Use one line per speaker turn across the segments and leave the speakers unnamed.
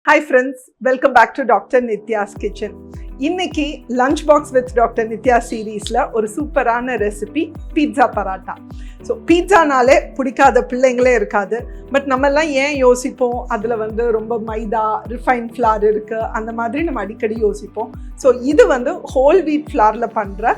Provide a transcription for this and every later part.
Hi friends, welcome back to Dr. Nitya's Kitchen. இன்னைக்கு lunch box with doctor Nithya சீரீஸில் ஒரு சூப்பரான ரெசிபி பீட்சா பராட்டா. ஸோ பீட்சானாலே பிடிக்காத பிள்ளைங்களே இருக்காது. பட் நம்மெல்லாம் ஏன் யோசிப்போம், அதில் ரொம்ப மைதா ரிஃபைன் ஃப்ளார் இருக்குது, அந்த மாதிரி நம்ம அடிக்கடி யோசிப்போம். ஸோ இது ஹோல் வீட் ஃப்ளாரில் பண்ணுற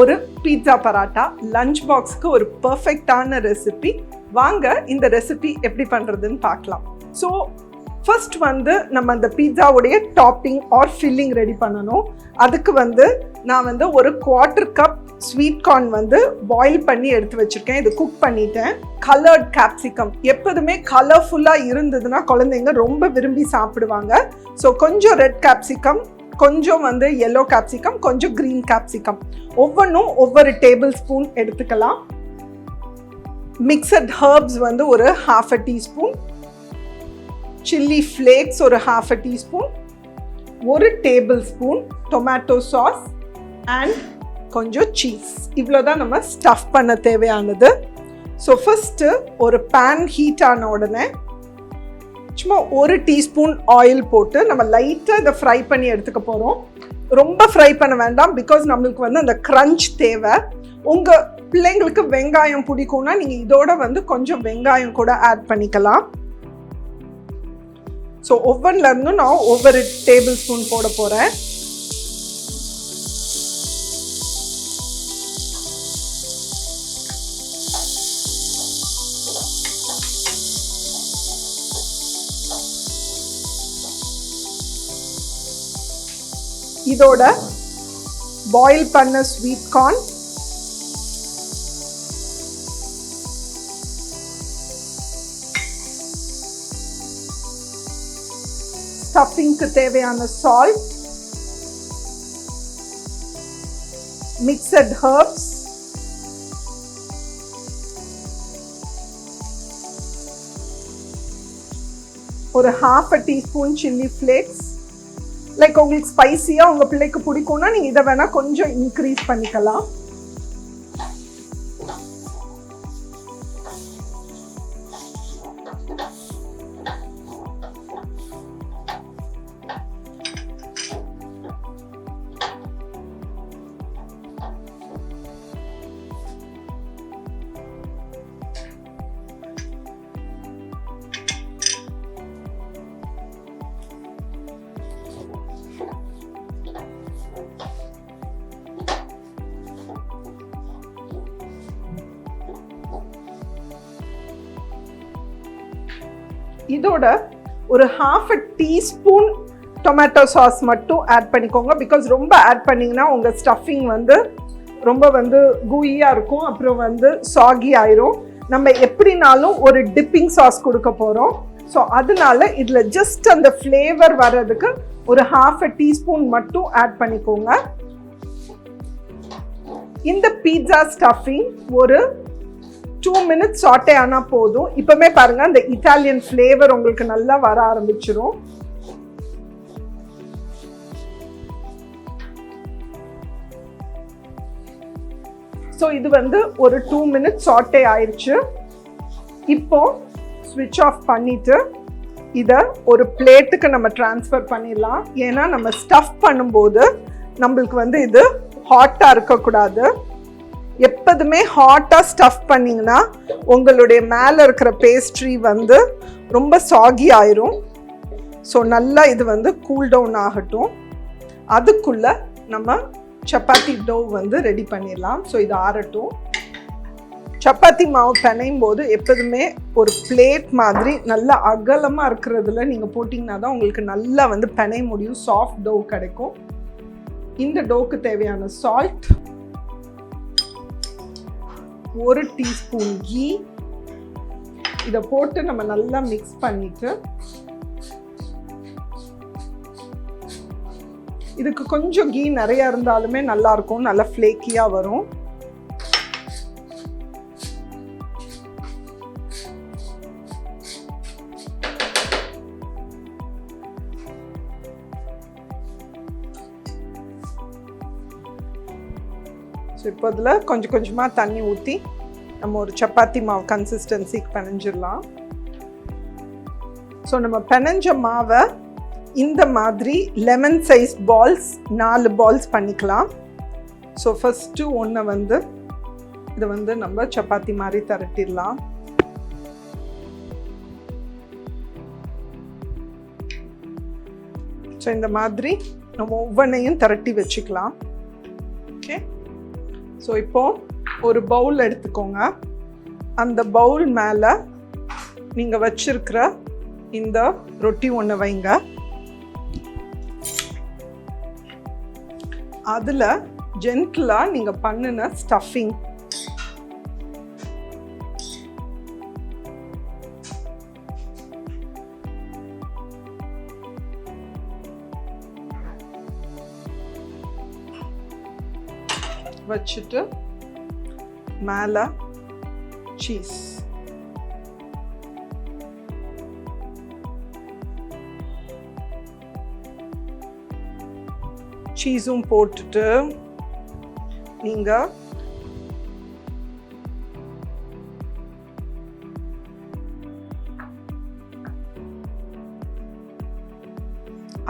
ஒரு பீட்சா பராட்டா லஞ்ச் பாக்ஸுக்கு ஒரு பர்ஃபெக்டான ரெசிபி. வாங்க இந்த ரெசிபி எப்படி பண்ணுறதுன்னு பார்க்கலாம். ஸோ ஃபர்ஸ்ட் நம்ம அந்த பீட்சாவுடைய டாப்பிங் ஆர் ஃபில்லிங் ரெடி பண்ணணும். அதுக்கு நான் ஒரு 1/4 கப் ஸ்வீட் கார்ன் பாயில் பண்ணி எடுத்து வச்சுருக்கேன். இது குக் பண்ணிட்டேன். கலர்ட் கேப்சிகம், எப்போதுமே கலர்ஃபுல்லாக இருந்ததுன்னா குழந்தைங்க ரொம்ப விரும்பி சாப்பிடுவாங்க. ஸோ கொஞ்சம் ரெட் கேப்சிகம், கொஞ்சம் எல்லோ கேப்சிகம், கொஞ்சம் க்ரீன் கேப்சிகம், ஒவ்வொன்றும் ஒவ்வொரு டேபிள் ஸ்பூன் எடுத்துக்கலாம். மிக்சட் ஹர்ப்ஸ் ஒரு 1/2 டீஸ்பூன், சில்லி ஃப்ளேக்ஸ் ஒரு 1/2 teaspoon, 1 table spoon tomato sauce and கொஞ்சம் சீஸ். இவ்வளோதான் நம்ம ஸ்டஃப் பண்ண தேவையானது. ஸோ ஃபஸ்ட்டு ஒரு பேன் ஹீட் ஆன உடனே சும்மா 1 டீஸ்பூன் ஆயில் போட்டு நம்ம லைட்டாக இதை ஃப்ரை பண்ணி எடுத்துக்க போகிறோம். ரொம்ப ஃப்ரை பண்ண வேண்டாம், பிகாஸ் நம்மளுக்கு அந்த க்ரன்ச் தேவை. உங்கள் பிள்ளைங்களுக்கு வெங்காயம் பிடிக்கும்னா நீங்கள் இதோட கொஞ்சம் வெங்காயம் கூட ஆட் பண்ணிக்கலாம். ஸோ ஒவ்வொன்றிலேருந்து நான் ஒவ்வொரு டேபிள் ஸ்பூன் போட போகிறேன். இதோட பாயில் பண்ண ஸ்வீட் கார்ன், ஸ்டஃபிங்க்கு தேவையான சால்ட், மிக்சட் ஹர்ப்ஸ், ஒரு 1/2 டீஸ்பூன் சில்லி ஃப்ளேக்ஸ். லைக் உங்களுக்கு ஸ்பைசியாக உங்கள் பிள்ளைக்கு பிடிக்கும்னா நீங்கள் இதை வேணால் கொஞ்சம் இன்க்ரீஸ் பண்ணிக்கலாம். இதோட ஒரு 1/2 டீஸ்பூன் டொமேட்டோ சாஸ் மட்டும் ஆட் பண்ணிக்கோங்க. பிகாஸ் ரொம்ப ஆட் பண்ணிங்கன்னா உங்கள் ஸ்டஃபிங் ரொம்ப கூயியாக இருக்கும், அப்புறம் சாகி ஆயிரும். நம்ம எப்படினாலும் ஒரு டிப்பிங் சாஸ் கொடுக்க போகிறோம். ஸோ அதனால இதில் ஜஸ்ட் அந்த ஃப்ளேவர் வர்றதுக்கு ஒரு 1/2 டீஸ்பூன் மட்டும் ஆட் பண்ணிக்கோங்க. இந்த பீட்சா ஸ்டஃபிங் ஒரு 2 minutes சாட்டே ஆனால் போதும். இப்போமே பாருங்கள், அந்த இட்டாலியன் ஃப்ளேவர் உங்களுக்கு நல்லா வர ஆரம்பிச்சிரும். ஸோ இது ஒரு 2 minutes சாட்டே ஆயிடுச்சு. இப்போ ஸ்விட்ச் ஆஃப் பண்ணிவிட்டு இதை ஒரு பிளேட்டுக்கு நம்ம ட்ரான்ஸ்ஃபர் பண்ணிடலாம். ஏன்னா நம்ம ஸ்டஃப் பண்ணும்போது நம்மளுக்கு இது ஹாட்டாக இருக்கக்கூடாது. எப்போதுமே ஹாட்டாக ஸ்டஃப் பண்ணிங்கன்னா உங்களுடைய மேலே இருக்கிற பேஸ்ட்ரி ரொம்ப சாகி ஆயிரும். ஸோ நல்லா இது கூல் டவுன் ஆகட்டும். அதுக்குள்ளே நம்ம சப்பாத்தி டோ வந்து ரெடி பண்ணிடலாம். ஸோ இது ஆறட்டும். சப்பாத்தி மாவு பிணையும் போது எப்போதுமே ஒரு பிளேட் மாதிரி நல்லா அகலமாக இருக்கிறதுல நீங்கள் போட்டிங்கன்னா தான் உங்களுக்கு நல்லா வந்து பிணைய முடியும், சாஃப்ட் டோ கிடைக்கும். இந்த டோக்கு தேவையான சால்ட், 1 டீஸ்பூன் கீ, இதை போட்டு நம்ம நல்லா மிக்ஸ் பண்ணிட்டு இதுக்கு கொஞ்சம் கீ நிறையா இருந்தாலுமே நல்லாயிருக்கும், நல்லா ஃப்ளேக்கியாக வரும். ஸோ இப்போ இதில் கொஞ்சம் கொஞ்சமாக தண்ணி ஊற்றி நம்ம ஒரு சப்பாத்தி மாவு கன்சிஸ்டன்சிக்கு பிணைஞ்சிடலாம். ஸோ நம்ம பிணைஞ்ச மாவை இந்த மாதிரி லெமன் சைஸ் பால்ஸ் 4 பால்ஸ் பண்ணிக்கலாம். ஸோ ஃபஸ்ட்டு ஒன்று வந்து இதை வந்து நம்ம சப்பாத்தி மாதிரி திரட்டிடலாம். ஸோ இந்த மாதிரி நம்ம ஒவ்வொன்றையும் திரட்டி வச்சுக்கலாம். ஓகே, ஸோ இப்போது ஒரு பவுல் எடுத்துக்கோங்க. அந்த பவுல் மேலே நீங்கள் வச்சிருக்கிற இந்த ரொட்டி ஒன்று வைங்க. அதில் ஜென்டிலாக நீங்கள் பண்ணின ஸ்டஃபிங் வச்சுட்டு மேலே சீஸ், சீஸும் போட்டுட்டு நீங்கள்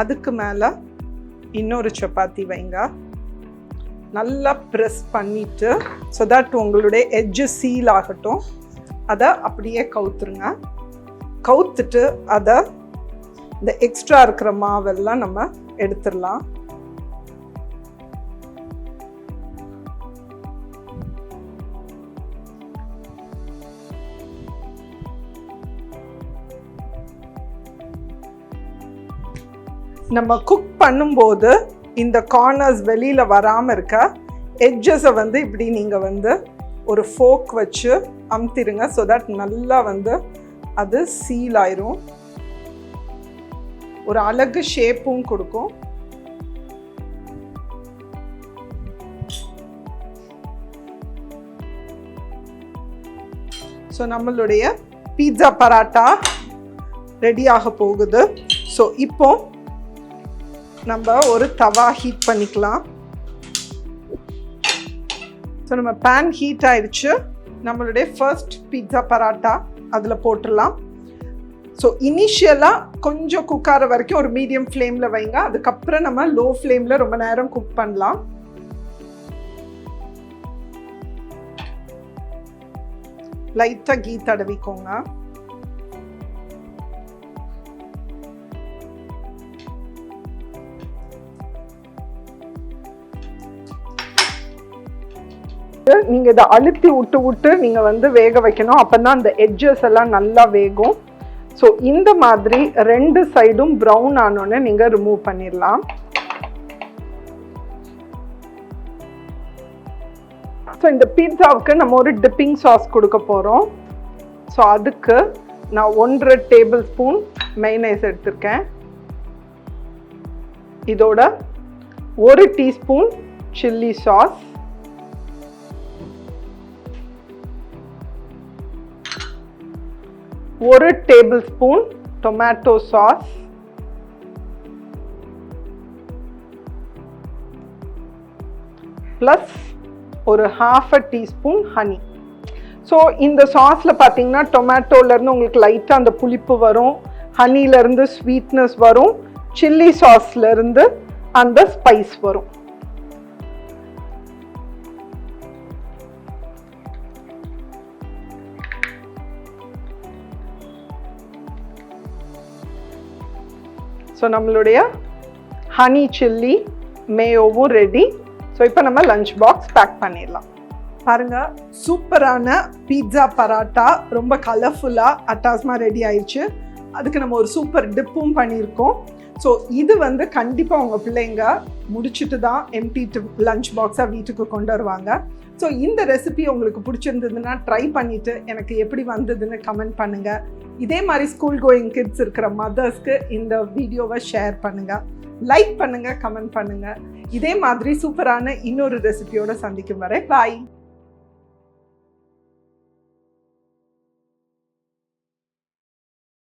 அதுக்கு மேலே இன்னொரு சப்பாத்தி வைங்க. நல்லா ப்ரெஸ் பண்ணிவிட்டு ஸோ தட் உங்களுடைய எட்ஜு சீல் ஆகட்டும். அதை அப்படியே கவுத்துருங்க. கவுத்துட்டு அதை இந்த எக்ஸ்ட்ரா இருக்கிற மாவெல்லாம் நம்ம எடுத்துடலாம். நம்ம குக் பண்ணும்போது இந்த கார்னர்ஸ் வெளியில் வராமல் இருக்க எட்ஜஸை வந்து இப்படி நீங்கள் வந்து ஒரு ஃபோக் வச்சு அமுத்திடுங்க. ஸோ தட் நல்லா வந்து அது சீல் ஆயிரும், ஒரு அழகு ஷேப்பும் கொடுக்கும். ஸோ நம்மளுடைய பீட்சா பராட்டா ரெடி ஆக போகுது. ஸோ இப்போ நம்ம ஒரு தவா ஹீட் பண்ணிக்கலாம். ஸோ நம்ம பேன் ஹீட் ஆயிடுச்சு. நம்மளுடைய ஃபர்ஸ்ட் பீட்சா பராட்டா அதில் போட்டுடலாம். ஸோ இனிஷியலாக கொஞ்சம் குக் ஆகிற வரைக்கும் ஒரு மீடியம் ஃப்ளேமில் வைங்க. அதுக்கப்புறம் நம்ம லோ ஃப்ளேமில் ரொம்ப நேரம் குக் பண்ணலாம். லைட்டாக கீ தடவிக்கோங்க. நீங்கள் இதை அழுத்தி விட்டு விட்டு நீங்கள் வந்து வேக வைக்கணும். அப்போ தான் அந்த எட்ஜஸ் எல்லாம் நல்லா வேகும். ஸோ இந்த மாதிரி 2 சைடும் ப்ரௌன் ஆனோன்னு நீங்கள் ரிமூவ் பண்ணிடலாம். ஸோ இந்த பீட்சாவுக்கு நம்ம ஒரு டிப்பிங் சாஸ் கொடுக்க போகிறோம். ஸோ அதுக்கு நான் 1.5 டேபிள் ஸ்பூன் மைனஸ் எடுத்திருக்கேன். இதோட 1 teaspoon chilli sauce, 1 table spoon tomato sauce, plus ஒரு 1/2 டீஸ்பூன் ஹனி. ஸோ இந்த சாஸில் பார்த்தீங்கன்னா டொமேட்டோலேருந்து உங்களுக்கு லைட்டாக அந்த புளிப்பு வரும், ஹனிலேருந்து ஸ்வீட்னஸ் வரும், சில்லி சாஸ்லேருந்து அந்த ஸ்பைஸ் வரும். ஸோ நம்மளுடைய ஹனி சில்லி மேயோவும் ரெடி. ஸோ இப்போ நம்ம லஞ்ச் பாக்ஸ் பேக் பண்ணிடலாம். பாருங்க, சூப்பரான பீட்சா பராட்டா ரொம்ப கலர்ஃபுல்லாக அட்டாஸ்மா ரெடி ஆயிடுச்சு. அதுக்கு நம்ம ஒரு சூப்பர் டிப்பும் பண்ணியிருக்கோம். ஸோ இது வந்து கண்டிப்பாக உங்கள் பிள்ளைங்க முடிச்சுட்டு தான் எம்டி லஞ்ச் பாக்ஸாக வீட்டுக்கு கொண்டு வருவாங்க. ஸோ இந்த ரெசிபி உங்களுக்கு பிடிச்சிருந்ததுன்னா ட்ரை பண்ணிவிட்டு எனக்கு எப்படி வந்ததுன்னு கமெண்ட் பண்ணுங்கள். இதே மாதிரி ஸ்கூல் கோயிங் கிட்ஸ் இருக்கிற மதர்ஸ்க்கு இந்த வீடியோவை ஷேர் பண்ணுங்கள், லைக் பண்ணுங்கள், கமெண்ட் பண்ணுங்கள். இதே மாதிரி சூப்பரான இன்னொரு ரெசிபியோடு சந்திக்கும் வரை பாய்.